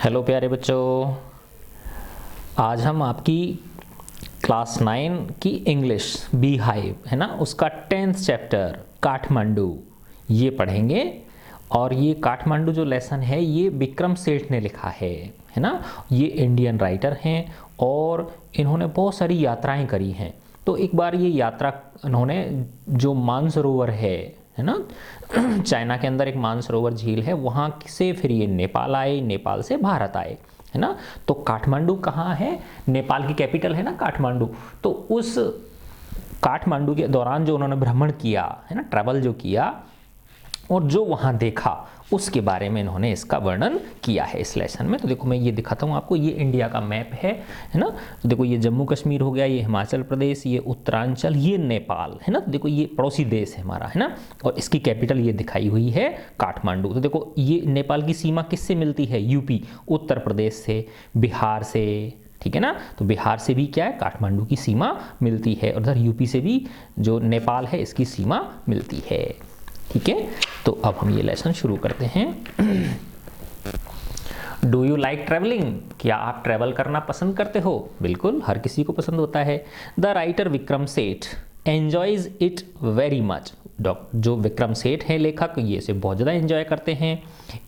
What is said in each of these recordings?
Hello प्यारे बच्चों, आज हम आपकी क्लास 9 की इंग्लिश बी हाइव है ना, उसका 10th चैप्टर काठमांडू ये पढ़ेंगे। और ये काठमांडू जो लेसन है ये विक्रम सेठ ने लिखा है ना। ये इंडियन राइटर हैं और इन्होंने बहुत सारी यात्राएं करी हैं। तो एक बार ये यात्रा इन्होंने जो मानसरोवर है ना, चाइना के अंदर एक मानसरोवर झील है, वहाँ से फिर ये नेपाल आए, नेपाल से भारत आए है ना। तो काठमांडू कहाँ है? नेपाल की कैपिटल है ना काठमांडू। तो उस काठमांडू के दौरान जो उन्होंने भ्रमण किया है ना, ट्रैवल जो किया और जो वहाँ देखा उसके बारे में इन्होंने इसका वर्णन किया है इस लेसन में। तो देखो मैं ये दिखाता हूँ आपको, ये इंडिया का मैप है ना। तो देखो ये जम्मू कश्मीर हो गया, ये हिमाचल प्रदेश, ये उत्तरांचल, ये नेपाल है ना। तो देखो ये पड़ोसी देश है हमारा है ना, और इसकी कैपिटल ये दिखाई हुई है काठमांडू। तो देखो ये नेपाल की सीमा किससे मिलती है? यूपी, उत्तर प्रदेश से, बिहार से, ठीक है ना। तो बिहार से भी क्या है, काठमांडू की सीमा मिलती है, और उधर यूपी से भी जो नेपाल है इसकी सीमा मिलती है, ठीक है। तो अब हम ये लेसन शुरू करते हैं। Do you like travelling? क्या आप ट्रैवल करना पसंद करते हो? बिल्कुल, हर किसी को पसंद होता है। The writer Vikram Seth enjoys it very much. जो विक्रम सेठ हैं लेखक, ये इसे बहुत ज़्यादा एंजॉय करते हैं।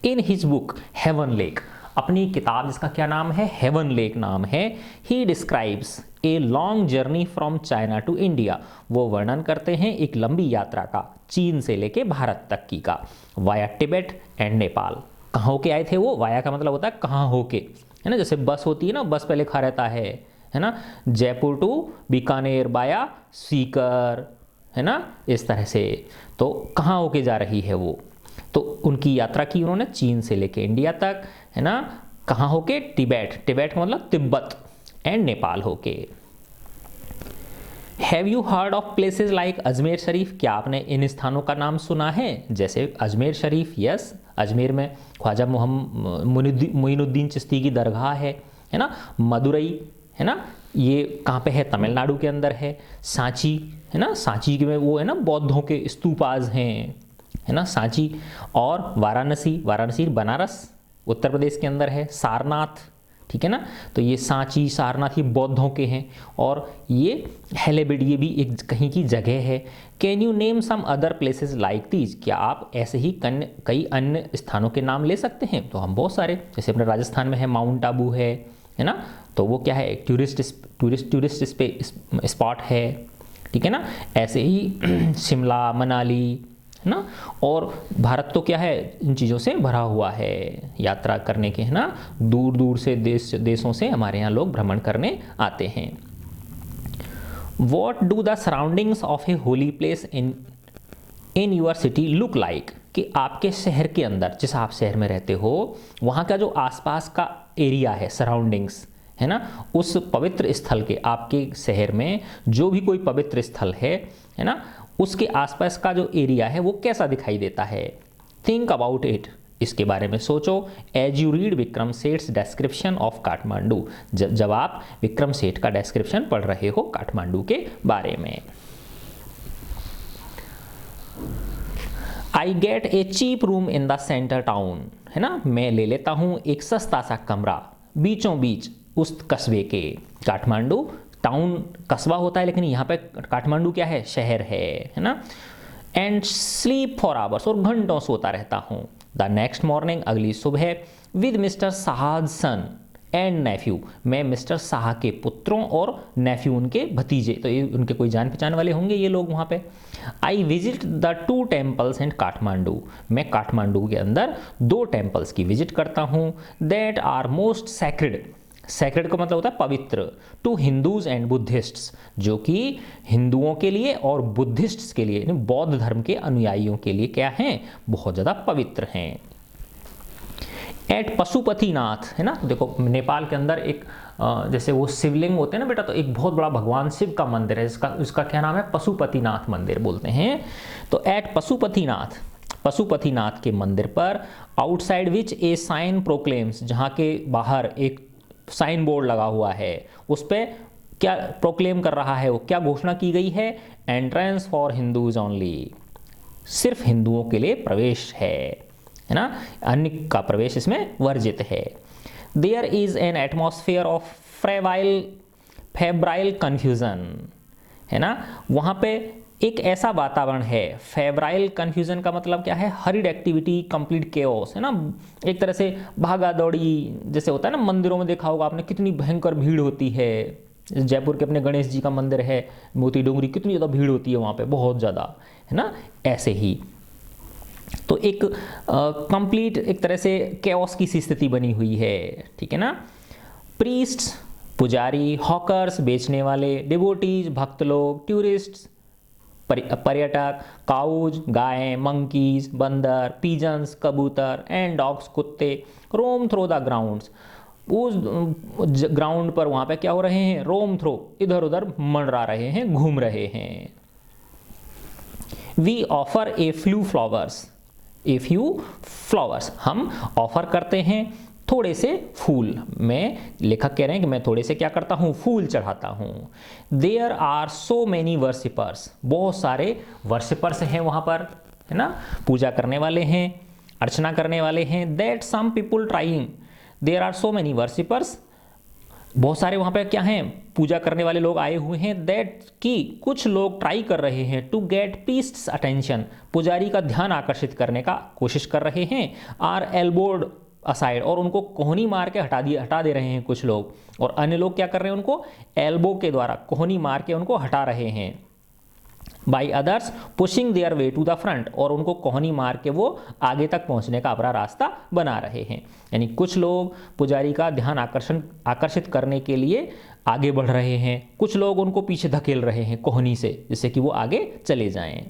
In his book Heaven Lake, अपनी किताब जिसका क्या नाम है? हेवन लेक नाम है। He describes a long journey from China to India, वो वर्णन करते हैं एक लंबी यात्रा का, चीन से लेके भारत तक की का, वाया तिब्बत एंड नेपाल। कहाँ होके आए थे वो? वाया का मतलब होता है कहाँ होके, है ना। जैसे बस होती है ना, बस पे लिखा रहता है ना, जयपुर टू बीकानेर बाया सीकर, है ना, इस तरह से। तो कहाँ होके जा रही है वो? तो उनकी यात्रा की उन्होंने चीन से लेके इंडिया तक, है ना। कहाँ होके? तिब्बत, तिब्बत का मतलब तिब्बत, एंड नेपाल होके। Have you heard of places like Ajmer Sharif? क्या आपने इन स्थानों का नाम सुना है? जैसे अजमेर शरीफ, यस, अजमेर में ख्वाजा मोइनुद्दीन चिश्ती की दरगाह है ना। मदुरई है ना, ये कहाँ पे है? तमिलनाडु के अंदर है। सांची है ना, सांची में वो है ना बौद्धों के स्तूपाज हैं, है ना, सांची। और वाराणसी, वाराणसी बनारस उत्तर प्रदेश के अंदर है। सारनाथ, ठीक है ना। तो ये सांची, सारनाथ ये बौद्धों के हैं। और ये हेलेबिड, ये भी एक कहीं की जगह है। Can you name some other places like these? क्या आप ऐसे ही कई अन्य स्थानों के नाम ले सकते हैं? तो हम बहुत सारे, जैसे अपने राजस्थान में है माउंट आबू है ना। तो वो क्या है? टूरिस्ट स्पॉट है, ठीक है ना। ऐसे ही शिमला, मनाली है ना। और भारत तो क्या है, इन चीज़ों से भरा हुआ है यात्रा करने के, है ना। दूर दूर से देशों से हमारे यहाँ लोग भ्रमण करने आते हैं। What do the surroundings of a holy place in your city look like? कि आपके शहर के अंदर, जिस आप शहर में रहते हो, वहाँ का जो आसपास का एरिया है, सराउंडिंग्स है ना, उस पवित्र स्थल के, आपके शहर में जो भी कोई पवित्र स्थल है ना, उसके आसपास का जो एरिया है वो कैसा दिखाई देता है? थिंक अबाउट इट, इसके बारे में सोचो। As you read Vikram Seth's description of Kathmandu, जब आप विक्रम सेठ का डिस्क्रिप्शन पढ़ रहे हो काठमांडू के बारे में। I get a cheap room in the centre town, है ना, मैं ले लेता हूँ एक सस्ता सा कमरा बीचों बीच उस कस्बे के। काठमांडू टाउन कस्बा होता है, लेकिन यहाँ पे काठमांडू क्या है? शहर है ना। एंड स्लीप फॉर आवर्स, और घंटों सोता रहता हूँ। द नेक्स्ट मॉर्निंग, अगली सुबह, विद मिस्टर साहाद सन एंड नेफ्यू, मैं मिस्टर शाह के पुत्रों और नेफ्यू उनके भतीजे, तो ये उनके कोई जान पहचान वाले होंगे ये लोग वहाँ पे। I visit the 2 temples in Kathmandu, मैं काठमांडू के अंदर 2 टेम्पल्स की विजिट करता हूँ। That are most sacred, sacred का मतलब होता है पवित्र, टू हिंदूज एंड बुद्धिस्ट्स, जो कि हिंदुओं के लिए और बुद्धिस्ट्स के लिए, बौद्ध धर्म के अनुयायियों के लिए क्या हैं? बहुत ज़्यादा पवित्र हैं। एट पशुपतिनाथ, है ना। देखो नेपाल के अंदर एक जैसे वो शिवलिंग होते हैं ना बेटा, तो एक बहुत बड़ा भगवान शिव का मंदिर है, उसका क्या नाम है? पशुपतिनाथ मंदिर बोलते हैं। तो एट पशुपतिनाथ, पशुपतिनाथ के मंदिर पर, आउटसाइड विच ए साइन प्रोक्लेम्स, जहाँ के बाहर एक साइन बोर्ड लगा हुआ है, उस पर क्या प्रोक्लेम कर रहा है? वो क्या घोषणा की गई है? एंट्रेंस फॉर हिंदूज ओनली, सिर्फ हिंदुओं के लिए प्रवेश है ना, अन्य का प्रवेश इसमें वर्जित है। There is an atmosphere of febrile confusion, है ना, वहाँ पे एक ऐसा वातावरण है। फेब्राइल कन्फ्यूजन का मतलब क्या है? हरिड एक्टिविटी, कंप्लीट केओस, है ना, एक तरह से भागा दौड़ी जैसे होता है ना, मंदिरों में देखा होगा आपने कितनी भयंकर भीड़ होती है। जयपुर के अपने गणेश जी का मंदिर है मोती डोंगरी, कितनी ज़्यादा भीड़ होती है वहाँ पे, बहुत ज़्यादा, है ना, ऐसे ही। तो एक कंप्लीट एक तरह से केओस की सी स्थिति बनी हुई है, ठीक है ना। प्रीस्ट्स पुजारी, हॉकर्स बेचने वाले, डिवोटीज भक्त लोग, टूरिस्ट्स पर्यटक, काउज गायें, मंकीज बंदर, पीजन्स कबूतर, एंड डॉग्स कुत्ते, रोम थ्रो द ग्राउंड्स, उस ग्राउंड पर वहाँ पे क्या हो रहे हैं? रोम थ्रो, इधर उधर मंडरा रहे हैं, घूम रहे हैं। We offer a few flowers, हम ऑफर करते हैं थोड़े से फूल। मैं, लेखक कह रहे हैं कि मैं थोड़े से क्या करता हूँ? फूल चढ़ाता हूँ। There are so many worshippers, बहुत सारे वर्शिपर्स हैं वहाँ पर, है ना, पूजा करने वाले हैं, अर्चना करने वाले हैं। That some people trying, there are so many worshippers, बहुत सारे वहाँ पे क्या हैं? पूजा करने वाले लोग आए हुए हैं। दैट की कुछ लोग ट्राई कर रहे हैं टू गेट प्रीस्ट्स अटेंशन, पुजारी का ध्यान आकर्षित करने का कोशिश कर रहे हैं। आर एल्बोर्ड असाइड, और उनको कोहनी मार के हटा दे रहे हैं कुछ लोग, और अन्य लोग क्या कर रहे हैं? उनको एल्बो के द्वारा कोहनी मार के उनको हटा रहे हैं। By others pushing their way to the front, और उनको कोहनी मार के वो आगे तक पहुंचने का अपना रास्ता बना रहे हैं। यानी कुछ लोग पुजारी का ध्यान आकर्षित करने के लिए आगे बढ़ रहे हैं, कुछ लोग उनको पीछे धकेल रहे हैं कोहनी से, जिससे कि वो आगे चले जाएं।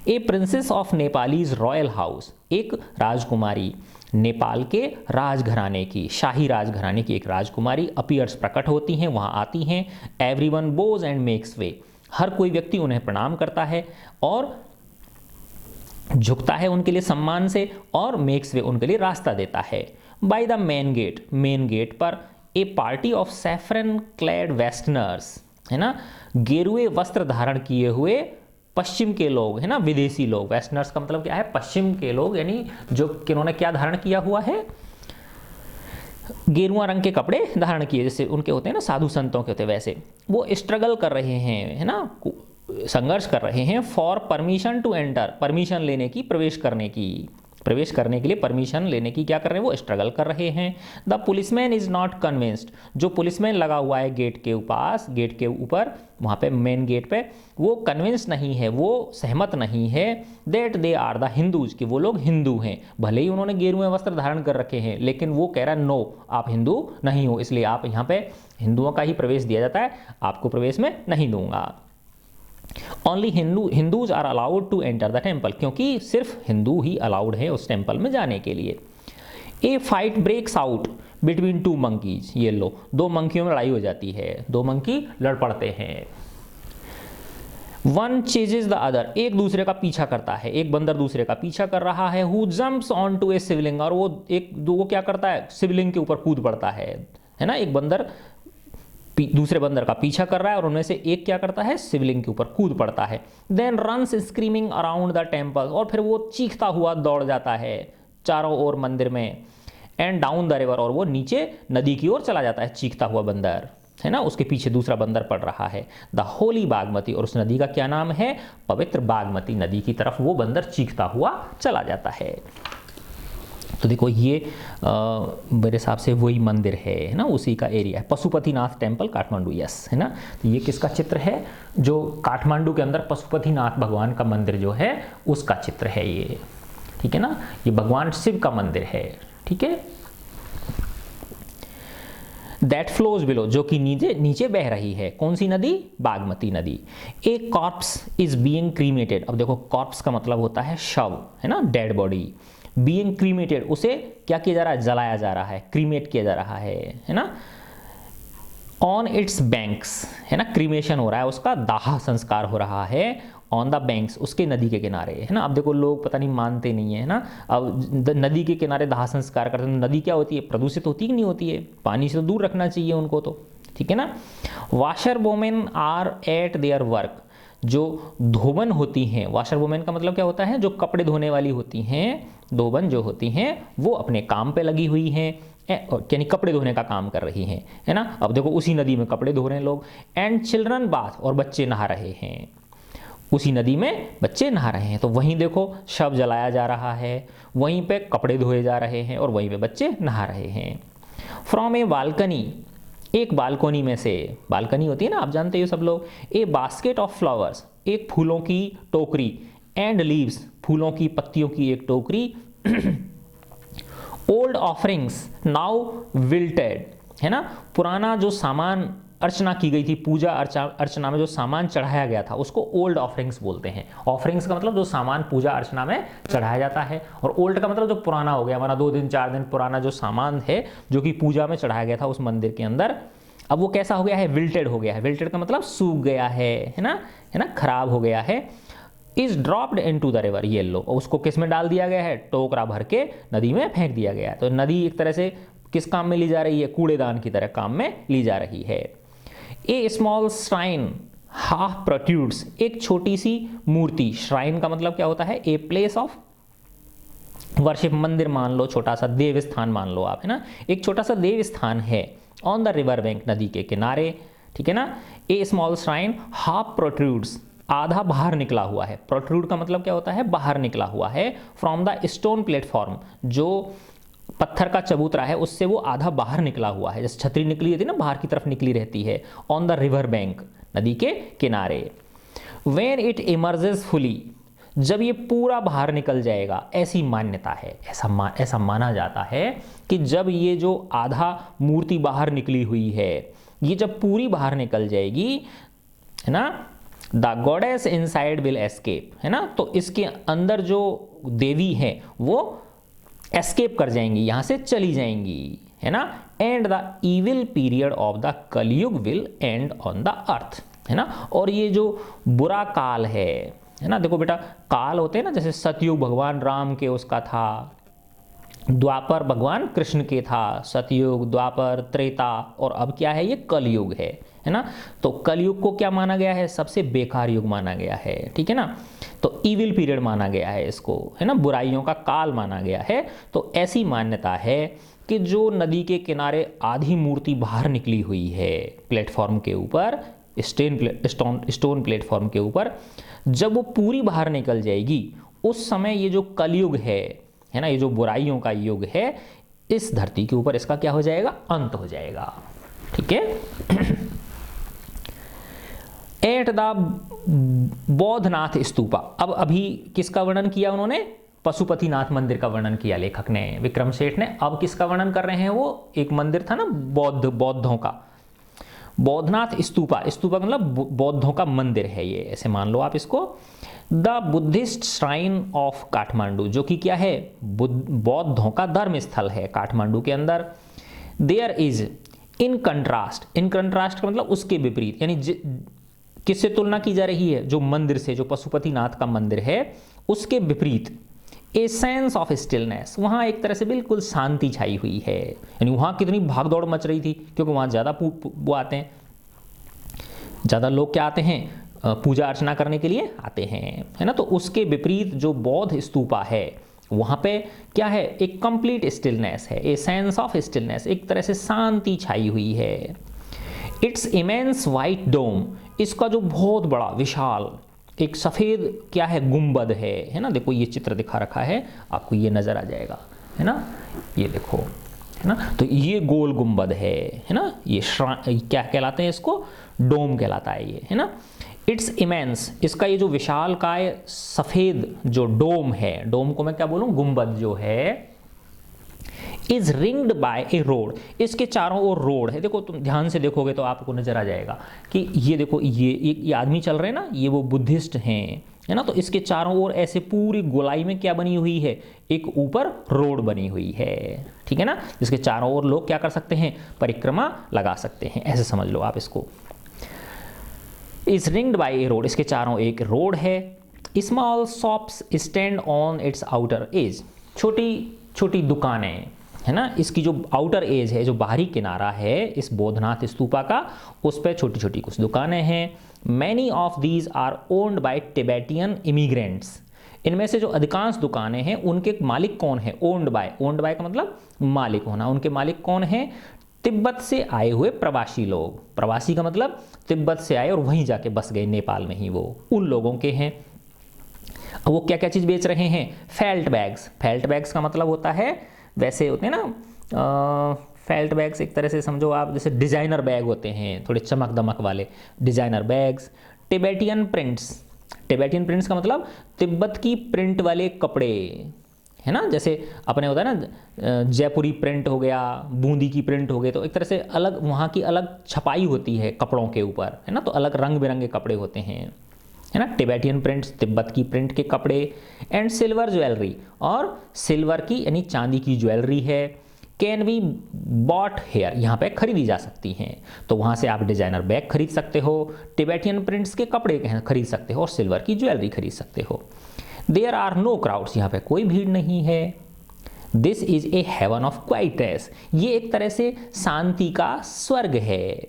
ए princess of Nepalese royal house, एक राजकुमारी नेपाल के राजघराने की, शाही राजघराने की एक राजकुमारी अपीयर्स प्रकट होती हैं, वहाँ आती हैं। एवरीवन बोज एंड मेक्स वे, हर कोई व्यक्ति उन्हें प्रणाम करता है और झुकता है उनके लिए सम्मान से, और मेक्स वे उनके लिए रास्ता देता है। बाय द मेन गेट पर a party of saffron clad westerners, है ना, गेरुए वस्त्र धारण किए हुए पश्चिम के लोग, है ना, विदेशी लोग। वेस्टर्नर्स का मतलब क्या है? पश्चिम के लोग, यानी जो किन्होंने क्या धारण किया हुआ है? गेरुआ रंग के कपड़े धारण किए, जैसे उनके होते हैं ना, साधु संतों के होते हैं, वैसे वो स्ट्रगल कर रहे हैं, है ना, संघर्ष कर रहे हैं। For permission to enter, permission लेने की, प्रवेश करने के लिए परमिशन लेने की क्या कर रहे हैं? वो स्ट्रगल कर रहे हैं। The policeman is not convinced, जो पुलिसमैन लगा हुआ है गेट के पास, गेट के ऊपर, वहाँ पे मेन गेट पे, वो कन्विंस नहीं है, वो सहमत नहीं है। That they are the Hindus, कि वो लोग हिंदू हैं, भले ही उन्होंने गेरुए वस्त्र धारण कर रखे हैं, लेकिन वो कह रहा है नो, आप हिंदू नहीं हो, इसलिए आप यहाँ पे हिंदुओं का ही प्रवेश दिया जाता है, आपको प्रवेश में नहीं दूंगा। Only Hindus are allowed to enter the temple, क्योंकि सिर्फ हिंदू ही अलाउड है उस टेम्पल में जाने के लिए। A fight breaks out between two monkeys, ये लो, दो मंकियों में लड़ाई हो जाती है, दो मंकी लड़ पड़ते हैं। वन चेजेस द अदर, एक दूसरे का पीछा करता है, एक बंदर दूसरे का पीछा कर रहा है। हु जंप्स ऑन टू ए शिवलिंग, और वो एक दो क्या करता है? शिवलिंग के ऊपर कूद पड़ता है ना, एक बंदर दूसरे बंदर का पीछा कर रहा है और उनमें से एक क्या करता है? शिवलिंग के ऊपर कूद पड़ता है। Then runs screaming around the temple, और फिर वो चीखता हुआ दौड़ जाता है चारों ओर मंदिर में। एंड डाउन द रिवर, और वो नीचे नदी की ओर चला जाता है चीखता हुआ बंदर, है ना, उसके पीछे दूसरा बंदर पड़ रहा है। द होली बागमती, और उस नदी का क्या नाम है? पवित्र बागमती नदी की तरफ वो बंदर चीखता हुआ चला जाता है। तो देखो ये मेरे हिसाब से वही मंदिर है ना, उसी का एरिया है। पशुपतिनाथ टेम्पल काठमांडू, यस, है ना। तो ये किसका चित्र है? जो काठमांडू के अंदर पशुपतिनाथ भगवान का मंदिर जो है उसका चित्र है ये, ठीक है ना। ये भगवान शिव का मंदिर है, ठीक है। दैट फ्लोज बिलो, जो कि नीचे बह रही है, कौन सी नदी? बागमती नदी। ए कॉर्प्स इज बीइंग क्रीमेटेड, अब देखो कॉर्प्स का मतलब होता है शव, है ना, डेड बॉडी। बीइंग क्रीमेटेड, उसे क्या किया जा रहा है? जलाया जा रहा है, क्रीमेट किया जा रहा है ना। ऑन इट्स बैंक्स, है ना, क्रीमेशन हो रहा है, उसका दाह संस्कार हो रहा है। ऑन द बैंक्स, उसके नदी के किनारे, है ना। अब देखो लोग पता नहीं मानते नहीं है ना, अब नदी के किनारे दाह संस्कार करते हैं। नदी क्या होती है? प्रदूषित होती कि नहीं होती है? पानी से तो दूर रखना चाहिए उनको, तो ठीक है ना। Washer women are at their work, जो धोबन होती हैं, वाशर वोमेन का मतलब क्या होता है? जो कपड़े धोने वाली होती हैं, धोबन जो होती हैं वो अपने काम पे लगी हुई हैं। यानी कपड़े धोने का काम कर रही हैं, है ना। अब देखो उसी नदी में कपड़े धो रहे हैं लोग। एंड चिल्ड्रन बाथ, और बच्चे नहा रहे हैं, उसी नदी में बच्चे नहा रहे हैं। तो वहीं देखो शव जलाया जा रहा है, वहीं पे कपड़े धोए जा रहे हैं और वहीं पे बच्चे नहा रहे हैं। फ्रॉम ए बालकनी, एक बालकनी में से, बालकनी होती है ना, आप जानते हो सब लोग। ए बास्केट ऑफ फ्लावर्स, एक फूलों की टोकरी। एंड लीव्स, फूलों की पत्तियों की एक टोकरी। ओल्ड ऑफरिंग्स नाउ विल्टेड, है ना, पुराना जो सामान अर्चना की गई थी, पूजा अर्चना में जो सामान चढ़ाया गया था उसको ओल्ड ऑफरिंग्स बोलते हैं। ऑफरिंग्स का मतलब जो सामान पूजा अर्चना में चढ़ाया जाता है, और ओल्ड का मतलब जो पुराना हो गया, हमारा 2 दिन 4 दिन पुराना जो सामान है जो कि पूजा में चढ़ाया गया था उस मंदिर के अंदर, अब वो कैसा हो गया है, विल्टेड हो गया है। विल्टेड का मतलब सूख गया है ना, खराब हो गया है। Is dropped into the river, ये लो, उसको किस में डाल दिया गया है, टोकरा भर के नदी में फेंक दिया गया है। तो नदी एक तरह से किस काम में ली जा रही है, कूड़ेदान की तरह काम में ली जा रही है। ए स्मॉल श्राइन हाफ प्रोट्रूड्स, एक छोटी सी मूर्ति। श्राइन का मतलब क्या होता है, ए प्लेस ऑफ वर्शिप, मंदिर मान लो, छोटा सा देव स्थान मान लो आप, है ना, एक छोटा सा देव स्थान है ऑन द रिवर बैंक, नदी के किनारे, ठीक है ना। ए स्मॉल श्राइन हाफ प्रोट्रूड्स, आधा बाहर निकला हुआ है। प्रोट्रूड का मतलब क्या होता है, बाहर निकला हुआ है। फ्रॉम द स्टोन प्लेटफॉर्म, जो पत्थर का चबूतरा है उससे वो आधा बाहर निकला हुआ है, जैसे छतरी निकली रहती है ना, बाहर की तरफ निकली रहती है। ऑन द रिवर बैंक, नदी के किनारे। व्हेन इट इमर्जेस फुली, जब ये पूरा बाहर निकल जाएगा, ऐसी मान्यता है, ऐसा माना जाता है कि जब ये जो आधा मूर्ति बाहर निकली हुई है, ये जब पूरी बाहर निकल जाएगी, है ना, the goddess inside will escape, है ना, तो इसके अंदर जो देवी है वो एस्केप कर जाएंगी, यहां से चली जाएंगी, है ना। And the evil period of the Kaliyug will end on the earth, है ना। और ये जो बुरा काल है ना, देखो बेटा काल होते हैं ना, जैसे सतयुग भगवान राम के उसका था, द्वापर भगवान कृष्ण के था, सतयुग, द्वापर, त्रेता, और अब क्या है, ये कलयुग है ना। तो कलयुग को क्या माना गया है, सबसे बेकार युग माना गया है, ठीक है ना। तो इविल पीरियड माना गया है इसको, है ना, बुराइयों का काल माना गया है। तो ऐसी मान्यता है कि जो नदी के किनारे आधी मूर्ति बाहर निकली हुई है प्लेटफॉर्म के ऊपर, स्टोन प्लेटफॉर्म के ऊपर, जब वो पूरी बाहर निकल जाएगी, उस समय ये जो कलयुग है ना, ये जो बुराइयों का युग है, इस धरती के ऊपर इसका क्या हो जाएगा, अंत हो जाएगा, ठीक है। एट द बौद्धनाथ स्तूपा, अब अभी किसका वर्णन किया उन्होंने, पशुपतिनाथ मंदिर का वर्णन किया लेखक ने, विक्रम सेठ ने। अब किसका वर्णन कर रहे हैं, वो एक मंदिर था ना बौद्धों का, बौद्धनाथ स्तूपा। स्तूपा मतलब बौद्धों का मंदिर है ये, ऐसे मान लो आप इसको। The Buddhist shrine of Kathmandu, जो कि क्या है, बौद्धों का धर्म स्थल है काठमांडू के अंदर। There is in contrast, in contrast का मतलब उसके विपरीत, यानी किससे तुलना की जा रही है, जो मंदिर से, जो पशुपतिनाथ का मंदिर है उसके विपरीत, ए सेंस ऑफ स्टिलनेस, वहाँ एक तरह से बिल्कुल शांति छाई हुई है। यानी वहाँ कितनी भागदौड़ मच रही थी, क्योंकि वहाँ ज़्यादा वो आते हैं, ज़्यादा लोग क्या आते हैं, पूजा अर्चना करने के लिए आते हैं, है ना। तो उसके विपरीत जो बौद्ध स्तूपा है वहाँ पे क्या है, एक कंप्लीट स्टिलनेस है, ए सेंस ऑफ स्टिलनेस, एक तरह से शांति छाई हुई है। इट्स इमेंस वाइट डोम, इसका जो बहुत बड़ा विशाल एक सफ़ेद क्या है, गुंबद है ना। देखो ये चित्र दिखा रखा है आपको, ये नज़र आ जाएगा, है ना, ये देखो, है ना। तो ये गोल गुंबद है ना, ये क्या कहलाते हैं, इसको डोम कहलाता है ये, है ना। इट्स इमेंस, इसका ये जो विशाल काय सफ़ेद जो डोम है, डोम को मैं क्या बोलूँ, गुंबद जो है, is ringed by a road, इसके चारों ओर रोड है। देखो तुम ध्यान से देखोगे तो आपको नजर आ जाएगा कि ये देखो ये आदमी चल रहे हैं ना, ये वो बुद्धिस्ट हैं, है ना। तो इसके चारों ओर ऐसे पूरी गोलाई में क्या बनी हुई है, एक ऊपर रोड बनी हुई है, ठीक है ना, जिसके चारों ओर लोग क्या कर सकते हैं, परिक्रमा लगा सकते हैं, ऐसे समझ लो आप इसको। Is ringed by a road, इसके चारों एक रोड है। Small shops stand on its outer edge, छोटी छोटी दुकानें, है ना, इसकी जो आउटर एज है, जो बाहरी किनारा है इस बौद्धनाथ स्तूपा का, उस पर छोटी छोटी कुछ दुकानें हैं। Many of these are owned by Tibetan immigrants, इनमें से जो अधिकांश दुकानें हैं उनके मालिक कौन है? ओन्ड बाय का मतलब मालिक होना। उनके मालिक कौन है? तिब्बत से आए हुए प्रवासी लोग। प्रवासी का मतलब तिब्बत से आए और वहीं जाके बस गए नेपाल में ही, वो उन लोगों के हैं। अब वो क्या क्या चीज़ बेच रहे हैं? फेल्ट बैग्स का मतलब होता है, वैसे होते हैं ना फेल्ट बैग्स, एक तरह से समझो आप जैसे डिज़ाइनर बैग होते हैं, थोड़े चमक दमक वाले डिज़ाइनर बैग्स। टिबेटियन प्रिंट्स का मतलब तिब्बत की प्रिंट वाले कपड़े, है ना, जैसे अपने होता है ना जयपुरी प्रिंट हो गया, बूंदी की प्रिंट हो गए, तो एक तरह से अलग वहाँ की अलग छपाई होती है कपड़ों के ऊपर, है ना, तो अलग रंग बिरंगे कपड़े होते हैं, है ना। टिबेटियन प्रिंट्स, तिब्बत की प्रिंट के कपड़े। एंड सिल्वर ज्वेलरी, और सिल्वर की यानी चांदी की ज्वेलरी है। कैन बी बॉट हेयर, यहाँ पे खरीदी जा सकती हैं। तो वहाँ से आप डिजाइनर बैग खरीद सकते हो, टिबेटियन प्रिंट्स के कपड़े खरीद सकते हो और सिल्वर की ज्वेलरी खरीद सकते हो। देयर आर नो क्राउड्स, यहाँ पे कोई भीड़ नहीं है। This is a haven of quietness, ये एक तरह से शांति का स्वर्ग है।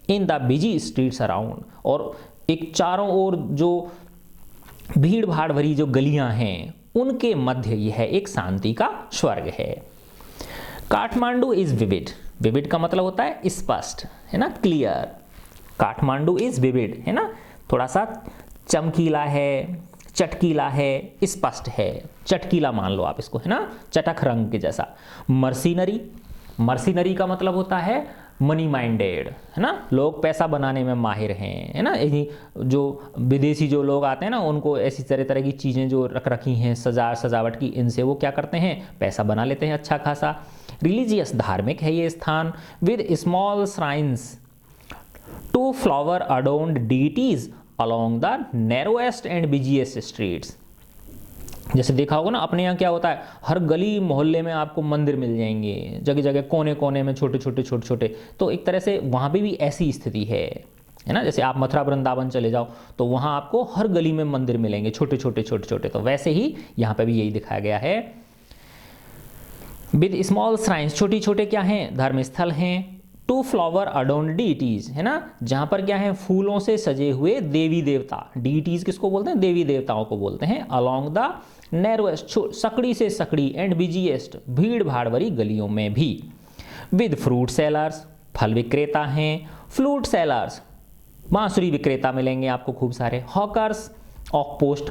In the busy streets around, और एक चारों ओर जो भीड़ भाड़ भरी जो गलियां हैं उनके मध्य यह एक शांति का स्वर्ग है। काठमांडू इज विविड का मतलब होता है स्पष्ट, है ना, क्लियर। काठमांडू इज विविड, है ना, थोड़ा सा चमकीला है, चटकीला है, स्पष्ट है। चटकीला मान लो आप इसको, है ना, चटक रंग के जैसा। मर्सिनरी का मतलब होता है मनी माइंडेड, है ना, लोग पैसा बनाने में माहिर हैं, है ना। जो विदेशी जो लोग आते हैं ना, उनको ऐसी तरह तरह की चीज़ें जो रख रखी हैं सजावट की, इनसे वो क्या करते हैं, पैसा बना लेते हैं अच्छा खासा। रिलीजियस, धार्मिक है ये स्थान। With small shrines to flower adorned deities along the narrowest and busiest streets। जैसे देखा होगा ना अपने यहाँ क्या होता है, हर गली मोहल्ले में आपको मंदिर मिल जाएंगे, जगह जगह कोने कोने में छोटे छोटे। तो एक तरह से वहाँ पे भी ऐसी स्थिति है ना। जैसे आप मथुरा वृंदावन चले जाओ तो वहाँ आपको हर गली में मंदिर मिलेंगे छोटे छोटे। तो वैसे ही यहाँ पे भी यही दिखाया गया है। विद स्मॉल श्राइन्स, छोटे क्या हैं, धर्म स्थल हैं। टू फ्लावर अडोन्ड डीटीज, है ना, जहां पर क्या है, फूलों से सजे हुए देवी देवता। डीटीज किसको बोलते हैं, देवी देवताओं को बोलते हैं। अलोंग द नैरोएस्ट, सकड़ी से सकड़ी, एंड बिजीएस्ट, भीड़ भाड़ भरी गलियों में भी। विद फ्रूट सेलर्स, फल विक्रेता हैं। फ्लूट सेलर्स, बांसुरी विक्रेता मिलेंगे आपको खूब सारे। हॉकर्स ऑफ पोस्ट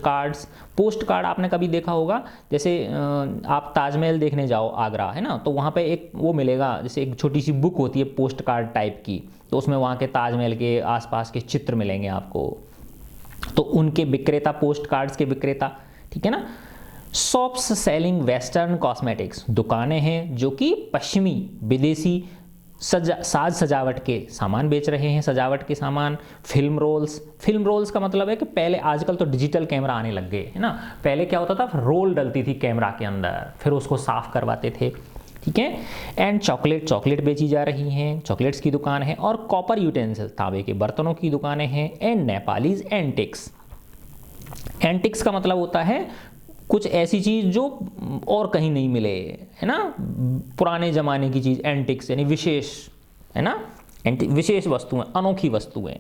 कार्ड आपने कभी देखा होगा, जैसे आप ताजमहल देखने जाओ आगरा, है ना, तो वहाँ पे एक वो मिलेगा, जैसे एक छोटी सी बुक होती है पोस्ट कार्ड टाइप की, तो उसमें वहाँ के ताजमहल के आसपास के चित्र मिलेंगे आपको, तो उनके विक्रेता, पोस्ट कार्ड्स के विक्रेता, ठीक है ना। शॉप्स सेलिंग वेस्टर्न कॉस्मेटिक्स, दुकानें हैं जो कि पश्चिमी विदेशी साज सजावट के सामान बेच रहे हैं, सजावट के सामान। फिल्म रोल्स का मतलब है कि पहले, आजकल तो डिजिटल कैमरा आने लग गए, है ना, पहले क्या होता था, रोल डलती थी कैमरा के अंदर, फिर उसको साफ करवाते थे, ठीक है। एंड चॉकलेट बेची जा रही हैं, चॉकलेट्स की दुकान है। और कॉपर यूटेंसिल, तांबे के बर्तनों की दुकानें हैं। एंड नेपालीज एंटिक्स का मतलब होता है कुछ ऐसी चीज़ जो और कहीं नहीं मिले, है ना, पुराने ज़माने की चीज़, एंटिक्स यानी विशेष, है ना, विशेष वस्तुएं, अनोखी वस्तुएं।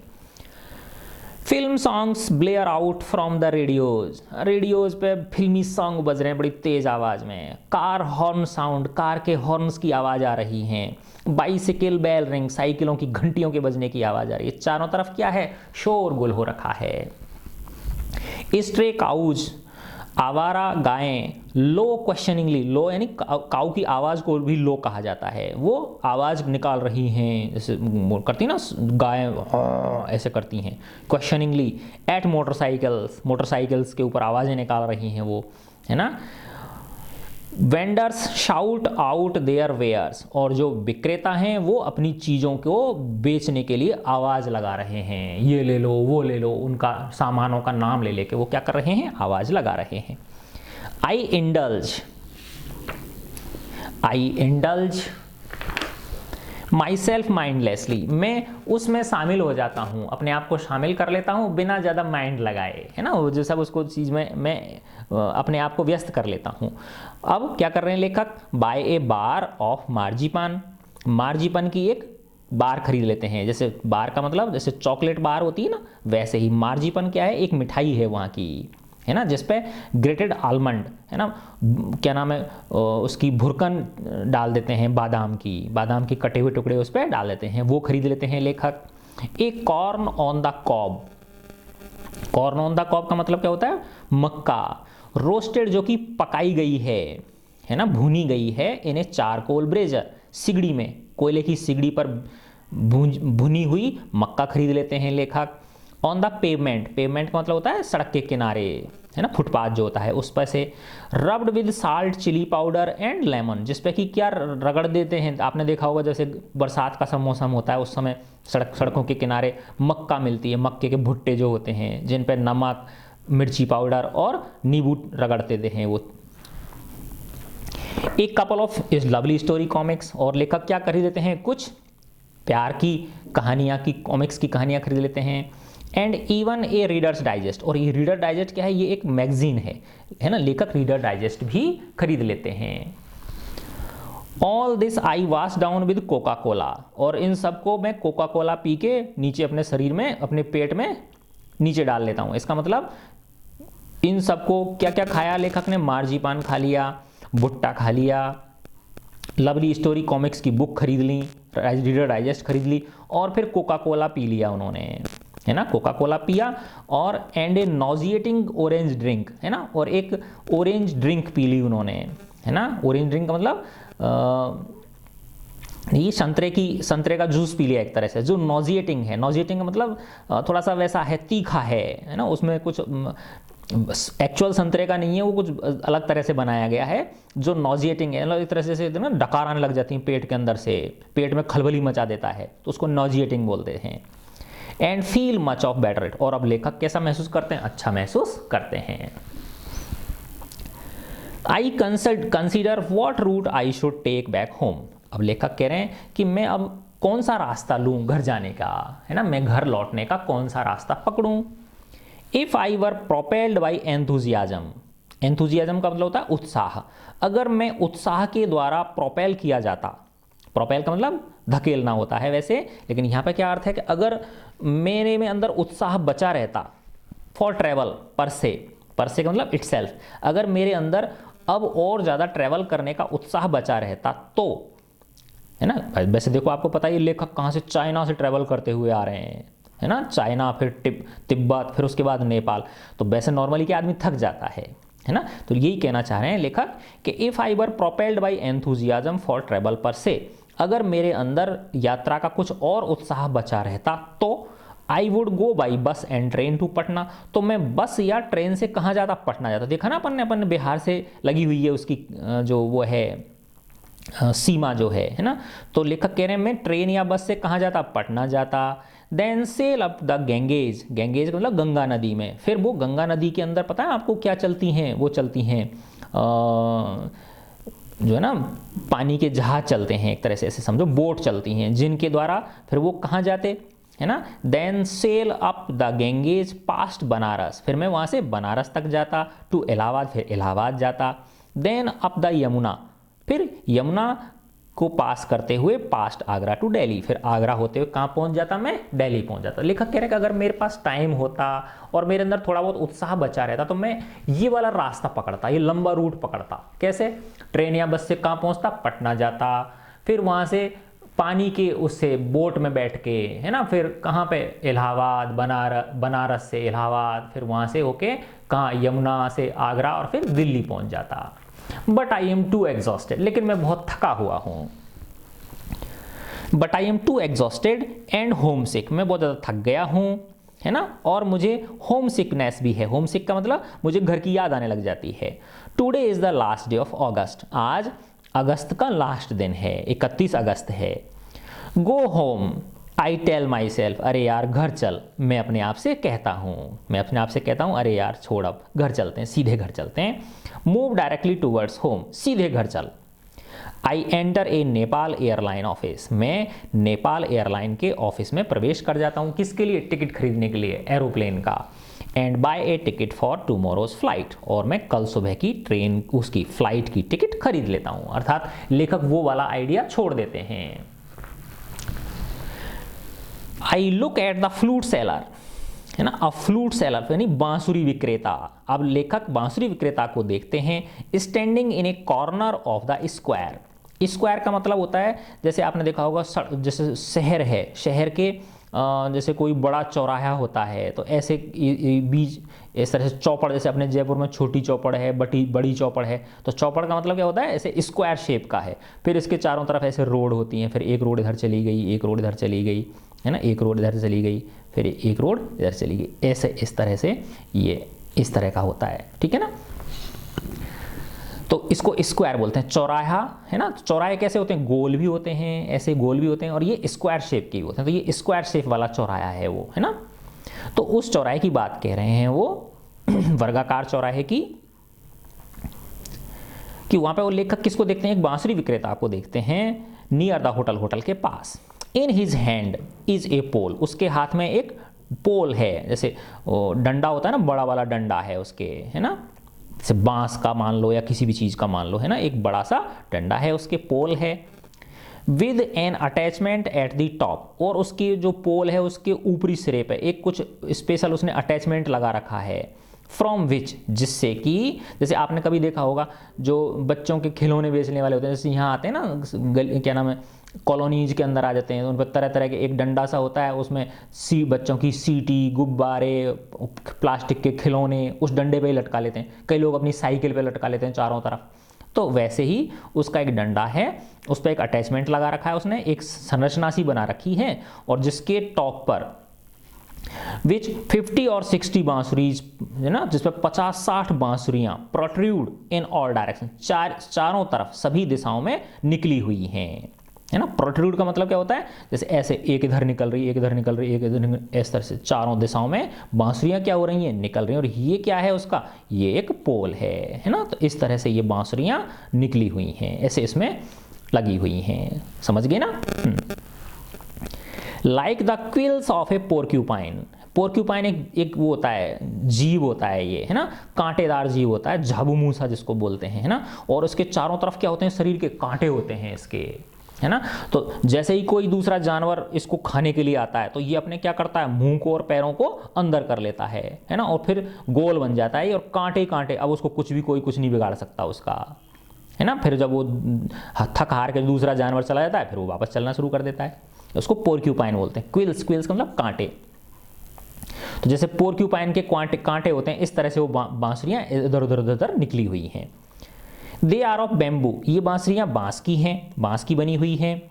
Film songs Blair out from the radios पे फिल्मी सॉन्ग बज रहे हैं बड़ी तेज आवाज़ में। कार हॉर्न साउंड, कार के हॉर्न्स की आवाज़ आ रही हैं। बाइसिकल बेल रिंग, साइकिलों की घंटियों के बजने की आवाज़ आ रही है। चारों तरफ क्या है, शोरगुल हो रखा है। स्ट्रे काउज, आवारा गायें। लो क्वेश्चनिंगली, लो यानी काऊ की आवाज़ को भी लो कहा जाता है, वो आवाज़ निकाल रही हैं, जैसे करती ना गायें ऐसे करती हैं क्वेश्चनिंगली। एट मोटरसाइकिल्स के ऊपर आवाज़ें निकाल रही हैं वो, है ना। Vendors shout out their wares, और जो विक्रेता हैं वो अपनी चीज़ों को बेचने के लिए आवाज़ लगा रहे हैं, ये ले लो वो ले लो, उनका सामानों का नाम ले लेके वो क्या कर रहे हैं, आवाज़ लगा रहे हैं। I indulge my self mindlessly, मैं उसमें शामिल हो जाता हूँ, अपने आप को शामिल कर लेता हूँ बिना ज़्यादा माइंड लगाए, है ना, वो जो सब उसको चीज़ में मैं अपने आप को व्यस्त कर लेता हूँ। अब क्या कर रहे हैं लेखक, बाय ए बार ऑफ मार्जीपन की एक बार खरीद लेते हैं। जैसे बार का मतलब जैसे चॉकलेट बार होती है ना, वैसे ही मार्जीपन क्या है, एक मिठाई है वहाँ की, है ना, जिस पे ग्रेटेड आलमंड, है ना, क्या नाम है, उसकी भुरकन डाल देते हैं, बादाम की कटे हुए टुकड़े उस पर डाल देते हैं, वो खरीद लेते हैं लेखक। एक corn on the cob, corn on the cob का मतलब क्या होता है, मक्का। रोस्टेड जो कि पकाई गई है ना, भुनी गई है, इन्हें चारकोल ब्रेजर, सिगड़ी में, कोयले की सिगड़ी पर भुनी हुई मक्का खरीद लेते हैं लेखक। ऑन द पेवमेंट, पेवमेंट का मतलब होता है सड़क के किनारे, है ना, फुटपाथ जो होता है उस पर से। Rubbed with salt, chilli powder and lemon, जिस पे कि क्या रगड़ देते हैं, आपने देखा होगा जैसे बरसात का मौसम होता है उस समय सड़कों के किनारे मक्का मिलती है, मक्के के भुट्टे जो होते हैं जिन पे नमक, मिर्ची पाउडर और नींबू रगड़ देते हैं वो। एक कपल ऑफ इस लवली स्टोरी कॉमिक्स, और लेखक क्या खरीद लेते हैं, कुछ प्यार की कहानियाँ की कॉमिक्स की कहानियाँ खरीद लेते हैं। And even a readers digest, और ये रीडर डाइजेस्ट क्या है, ये एक मैगजीन है ना, लेखक रीडर डाइजेस्ट भी खरीद लेते हैं। All this I wash down with Coca Cola, और इन सबको मैं कोका कोला पी के नीचे अपने शरीर में, अपने पेट में नीचे डाल लेता हूँ। इसका मतलब इन सबको क्या क्या खाया लेखक ने, मार्जीपान खा लिया, भुट्टा खा लिया, लवली स्टोरी कॉमिक्स की बुक खरीद ली, रीडर डाइजेस्ट खरीद ली, और फिर कोका कोला पी लिया उन्होंने, है ना, कोका कोला पिया, और एंड ए नॉजिएटिंग ऑरेंज ड्रिंक, है ना, और एक ऑरेंज ड्रिंक पी ली उन्होंने, है ना। ऑरेंज ड्रिंक का मतलब ये संतरे का जूस पी लिया एक तरह से, जो नॉजिएटिंग है, नॉजिएटिंग का मतलब थोड़ा सा वैसा है, तीखा है ना, उसमें कुछ एक्चुअल संतरे का नहीं है, वो कुछ अलग तरह से बनाया गया है, जो नॉजिएटिंग है, एक तरह से ना डकार आने लग जाती है पेट के अंदर से, पेट में खलबली मचा देता है, तो उसको नॉजिएटिंग बोलते हैं। And feel much of better it, और अब लेखक कैसा महसूस करते हैं, अच्छा महसूस करते हैं। I consider what route I should take back home, अब लेखक कह रहे हैं कि मैं अब कौन सा रास्ता लूं घर जाने का, है ना, मैं घर लौटने का कौन सा रास्ता पकड़ूं। If I were propelled by enthusiasm, enthusiasm का मतलब होता है उत्साह, अगर मैं उत्साह के द्वारा प्रोपेल किया जाता, प्रोपेल का मतलब धकेलना होता है वैसे, लेकिन यहाँ पे क्या अर्थ है कि अगर मेरे में अंदर उत्साह बचा रहता, फॉर ट्रैवल पर से का मतलब इटसेल्फ, अगर मेरे अंदर अब और ज़्यादा ट्रैवल करने का उत्साह बचा रहता तो, है ना। वैसे देखो आपको पता ही लेखक कहाँ से, चाइना से ट्रैवल करते हुए आ रहे हैं, है ना, चाइना, फिर तिब्बत, फिर उसके बाद नेपाल, तो वैसे नॉर्मली क्या आदमी थक जाता है ना। तो यही कहना चाह रहे हैं लेखक कि if I were propelled by enthusiasm for travel पर से, अगर मेरे अंदर यात्रा का कुछ और उत्साह बचा रहता तो I would go by bus and train to Patna, तो मैं बस या ट्रेन से कहाँ जाता, पटना जाता। देखा ना अपन बिहार से लगी हुई है उसकी जो वो है सीमा जो है ना। तो लेखक कह रहे हैं मैं ट्रेन या बस से कहाँ जाता, पटना जाता। Then sail up the Ganges, Ganges का मतलब गंगा नदी में, फिर वो गंगा नदी के अंदर पता है आपको क्या चलती हैं, वो चलती हैं जो है ना पानी के जहाज चलते हैं, एक तरह से ऐसे समझो बोट चलती हैं, जिनके द्वारा फिर वो कहाँ जाते, है ना। Then sail up the Ganges past Banaras, फिर मैं वहाँ से बनारस तक जाता, टू इलाहाबाद, फिर इलाहाबाद जाता। देन अप द यमुना, फिर यमुना को पास करते हुए पास्ट आगरा टू दिल्ली, फिर आगरा होते हुए कहाँ पहुँच जाता, मैं दिल्ली पहुँच जाता। लेखक कह रहे हैं कि अगर मेरे पास टाइम होता और मेरे अंदर थोड़ा बहुत उत्साह बचा रहता तो मैं ये वाला रास्ता पकड़ता, ये लंबा रूट पकड़ता। कैसे, ट्रेन या बस से कहाँ पहुँचता, पटना जाता, फिर वहाँ से पानी के उससे बोट में बैठ के, है ना, फिर कहाँ पे, इलाहाबाद, बनारस से इलाहाबाद, फिर वहाँ से होके कहाँ, यमुना से आगरा, और फिर दिल्ली पहुँच जाता। But I am too exhausted, लेकिन मैं बहुत थका हुआ हूँ। But I am too exhausted and homesick, मैं बहुत ज़्यादा थक गया हूँ, है ना, और मुझे होम सिकनेस भी है। होम सिक का मतलब मुझे घर की याद आने लग जाती है। Today is the last day of August, आज अगस्त का लास्ट दिन है, 31 अगस्त है। Go home I tell myself, अरे यार घर चल, मैं अपने आप से कहता हूँ, अरे यार छोड़, अब घर चलते हैं, सीधे घर चलते हैं। मूव डायरेक्टली टूवर्ड्स होम, सीधे घर चल। I enter a Nepal airline office, मैं नेपाल एयरलाइन के ऑफिस में प्रवेश कर जाता हूँ। किसके लिए, टिकट खरीदने के लिए, एरोप्लेन का। And buy a ticket for tomorrow's flight, और मैं कल सुबह की ट्रेन उसकी फ्लाइट की टिकट खरीद लेता हूँ। अर्थात लेखक वो वाला आइडिया छोड़ देते हैं। I look at the flute seller, है ना। अ फ्लूट सेलर यानी बांसुरी विक्रेता। अब लेखक बांसुरी विक्रेता को देखते हैं standing in A corner of the square. Square का मतलब होता है, जैसे आपने देखा होगा जैसे शहर है, शहर के जैसे कोई बड़ा चौराहा होता है तो ऐसे बीच इस तरह से चौपड़, जैसे अपने जयपुर में छोटी चौपड़ है, बड़ी चौपड़ है, तो चौपड़ का मतलब क्या होता है, ऐसे स्क्वायर शेप का है। फिर इसके चारों तरफ ऐसे रोड होती हैं, फिर एक रोड इधर चली गई, एक रोड इधर चली गई, है ना, एक रोड इधर चली गई, फिर एक रोड इधर चली गई, ऐसे इस तरह से ये इस तरह का होता है, ठीक है ना। तो इसको स्क्वायर बोलते हैं। चौराहा है ना, चौराहे कैसे होते हैं, गोल भी होते हैं, ऐसे गोल भी होते हैं, और ये स्क्वायर शेप के होते हैं। तो ये स्क्वायर शेप वाला चौराहा है वो, है ना। तो उस चौराहे की बात कह रहे हैं वो वर्गाकार चौराहे की, कि वहां पे वो लेखक किसको देखते हैं, एक बांसुरी विक्रेता को देखते हैं नियर द होटल, होटल के पास। In his hand is a pole, उसके हाथ में एक पोल है, जैसे डंडा होता है ना, बड़ा वाला डंडा है उसके, है ना, जैसे बांस का मान लो या किसी भी चीज का मान लो, है ना, एक बड़ा सा डंडा है, उसके पोल है। With N attachment at the top, और उसकी जो पोल है उसके ऊपरी सिरे पे एक कुछ स्पेशल उसने अटैचमेंट लगा रखा है। फ्रॉम विच, जिससे कि, जैसे आपने कभी देखा होगा जो बच्चों के खिलौने बेचने वाले होते हैं, जैसे यहाँ आते हैं ना, क्या नाम है, कॉलोनीज के अंदर आ जाते हैं, तो उन पर तरह तरह के एक डंडा सा होता है, उसमें बच्चों की सीटी, गुब्बारे, प्लास्टिक के खिलौने उस डंडे पे ही लटका लेते हैं। कई लोग अपनी साइकिल पे लटका लेते हैं चारों तरफ। तो वैसे ही उसका एक डंडा है, उस पर एक अटैचमेंट लगा रखा है उसने, एक संरचना सी बना रखी है, और जिसके टॉप पर विच 50 और 60 बांसुरीज, है ना, जिस पर 50-60 बांसुरियां प्रोट्रूड इन ऑल डायरेक्शन, चारों तरफ सभी दिशाओं में निकली हुई हैं, है ना। प्रोट्रूड का मतलब क्या होता है, जैसे ऐसे एक इधर निकल रही, एक इधर निकल रही, एक इधर, इस तरह से चारों दिशाओं में बांसुरियां क्या हो रही हैं, निकल रही हैं। और ये क्या है उसका, ये एक पोल है ना। तो इस तरह से ये बांसुरियां निकली हुई हैं, ऐसे इसमें लगी हुई हैं, समझ गए ना। Like the quills of A porcupine, porcupine एक वो होता है, जीव होता है ये, है ना, कांटेदार जीव होता है, झाबू मूसा जिसको बोलते हैं, है ना। और उसके चारों तरफ क्या होते हैं, शरीर के कांटे होते हैं इसके, है ना। तो जैसे ही कोई दूसरा जानवर इसको खाने के लिए आता है तो ये अपने क्या करता है, मुंह को और पैरों को अंदर कर लेता है ना, और फिर गोल बन जाता है और कांटे कांटे, अब उसको कोई कुछ नहीं बिगाड़ सकता उसका, है ना। फिर जब वो थक हार के दूसरा जानवर चला जाता है, फिर वो वापस चलना शुरू कर देता है। उसको पोर्क्यूपाइन बोलते हैं। क्विल्स, क्विल्स का मतलब कांटे। तो जैसे पोर्क्यूपाइन के कांटे होते हैं, इस तरह से वो बांसुरियां इधर उधर उधर निकली हुई हैं। दे आर ऑफ बैम्बू, ये बांसुरियां बांस की हैं, बांस की बनी हुई हैं।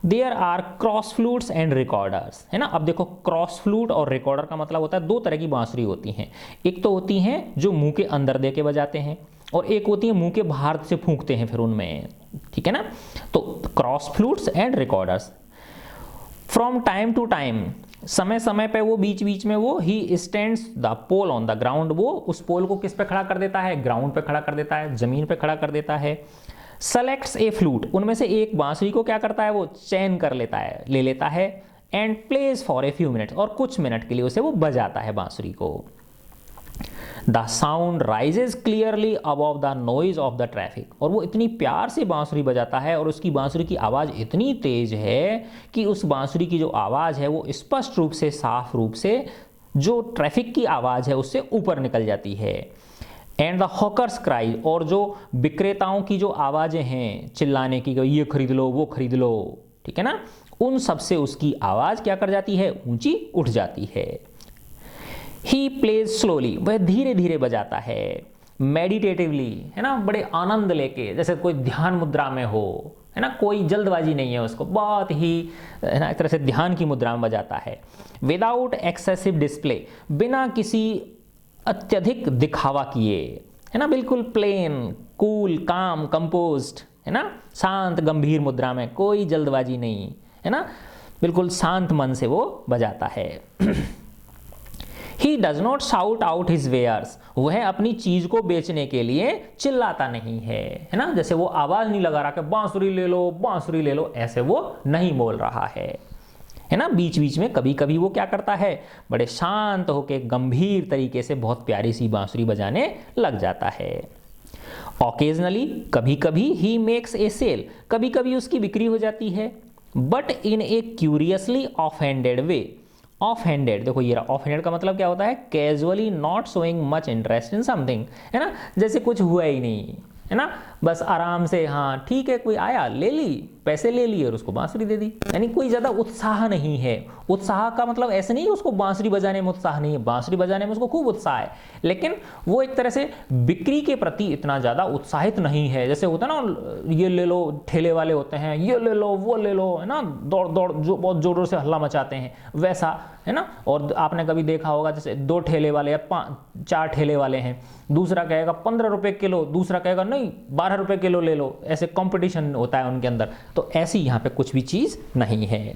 There are cross flutes and recorders, है ना। अब देखो, क्रॉस फ्लूट और रिकॉर्डर का मतलब होता है, दो तरह की बांसुरी होती हैं। एक तो होती हैं जो मुंह के अंदर दे के बजाते हैं, और एक होती है मुंह के बाहर से फूंकते हैं फिर उनमें, ठीक है ना। तो cross flutes and recorders. From time to time, समय समय पे वो बीच बीच में वो ही stands the pole on the ground, वो उस पोल को किस पे खड़ा कर देता है, ग्राउंड पे खड़ा कर देता है, जमीन पे खड़ा कर देता है। सेलेक्ट्स ए फ्लूट, उनमें से एक बांसुरी को क्या करता है, वो चयन कर लेता है, ले लेता है। And plays for a few minutes, और कुछ मिनट के लिए उसे वो बजाता है बांसुरी को। The sound rises clearly above the noise of the traffic, और वो इतनी प्यार से बांसुरी बजाता है, और उसकी बांसुरी की आवाज़ इतनी तेज है कि उस बांसुरी की जो आवाज़ है वो स्पष्ट रूप से, साफ रूप से जो ट्रैफिक की आवाज़ है उससे ऊपर निकल जाती है। एंड द हॉकर्स क्राई, और जो विक्रेताओं की जो आवाज़ें हैं चिल्लाने की, ये खरीद लो, वो खरीद लो, ठीक है ना, उन सब से उसकी आवाज़ क्या कर जाती है, ऊंची उठ जाती है। ही प्लेज स्लोली, वह धीरे धीरे बजाता है। मेडिटेटिवली, है ना, बड़े आनंद लेके, जैसे कोई ध्यान मुद्रा में हो, है ना, कोई जल्दबाजी नहीं है उसको, बहुत ही, है ना, एक तरह से ध्यान की मुद्रा में बजाता है। विदाउट एक्सेसिव डिस्प्ले, बिना किसी अत्यधिक दिखावा किए, है ना, बिल्कुल प्लेन, कूल, काम, कंपोज्ड, है ना, शांत गंभीर मुद्रा में, कोई जल्दबाजी नहीं, है ना, बिल्कुल शांत मन से वो बजाता है। He does not shout out his wares, वह अपनी चीज को बेचने के लिए चिल्लाता नहीं है ना, जैसे वो आवाज नहीं लगा रहा कि बांसुरी ले लो, बांसुरी ले लो, ऐसे वो नहीं बोल रहा है ना। बीच बीच में कभी कभी वो क्या करता है, बड़े शांत होकर गंभीर तरीके से बहुत प्यारी सी बांसुरी बजाने लग जाता है। ऑकेजनली, कभी कभी, ही मेक्स ए सेल, कभी कभी उसकी बिक्री हो जाती है। But in a curiously offended way, of handed, देखो ये रहा, ऑफ हैंडेड का मतलब क्या होता है, casually not showing much interest in something, है ना, जैसे कुछ हुआ ही नहीं, है ना, बस आराम से, हाँ ठीक है, कोई आया ले ली, पैसे ले लिए और उसको बांसुरी दे दी, यानी कोई ज़्यादा उत्साह नहीं है। उत्साह का मतलब ऐसे नहीं है उसको बांसुरी बजाने में उत्साह नहीं है, बांसुरी बजाने में उसको खूब उत्साह है, लेकिन वो एक तरह से बिक्री के प्रति इतना ज़्यादा उत्साहित नहीं है। जैसे होता है ना, ये ले लो, ठेले वाले होते हैं, ये ले लो वो ले लो, है ना, दौड़ दौड़ जो बहुत जोरों से हल्ला मचाते हैं, वैसा, है ना। और आपने कभी देखा होगा जैसे 2 ठेले वाले या 4 ठेले वाले हैं, दूसरा कहेगा 15 रुपये किलो, दूसरा कहेगा नहीं 12 रुपये किलो ले लो, ऐसे कंपटीशन होता है उनके अंदर। तो ऐसी यहाँ पे कुछ भी चीज़ नहीं है।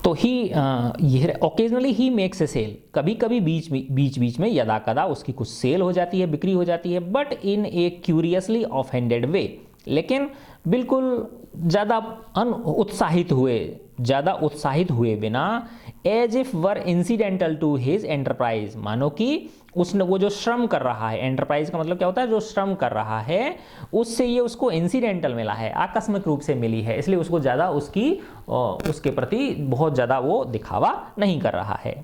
तो ये ओकेजनली ही मेक्स ए सेल, कभी कभी बीच बीच में यदा कदा उसकी कुछ सेल हो जाती है, बिक्री हो जाती है, but in a curiously offended way, लेकिन बिल्कुल ज़्यादा उत्साहित हुए बिना, as if were incidental to his enterprise, मानो कि उसने वो जो श्रम कर रहा है, एंटरप्राइज का मतलब क्या होता है, जो श्रम कर रहा है उससे ये उसको इंसिडेंटल मिला है, आकस्मिक रूप से मिली है, इसलिए उसको ज़्यादा उसके प्रति बहुत ज़्यादा वो दिखावा नहीं कर रहा है।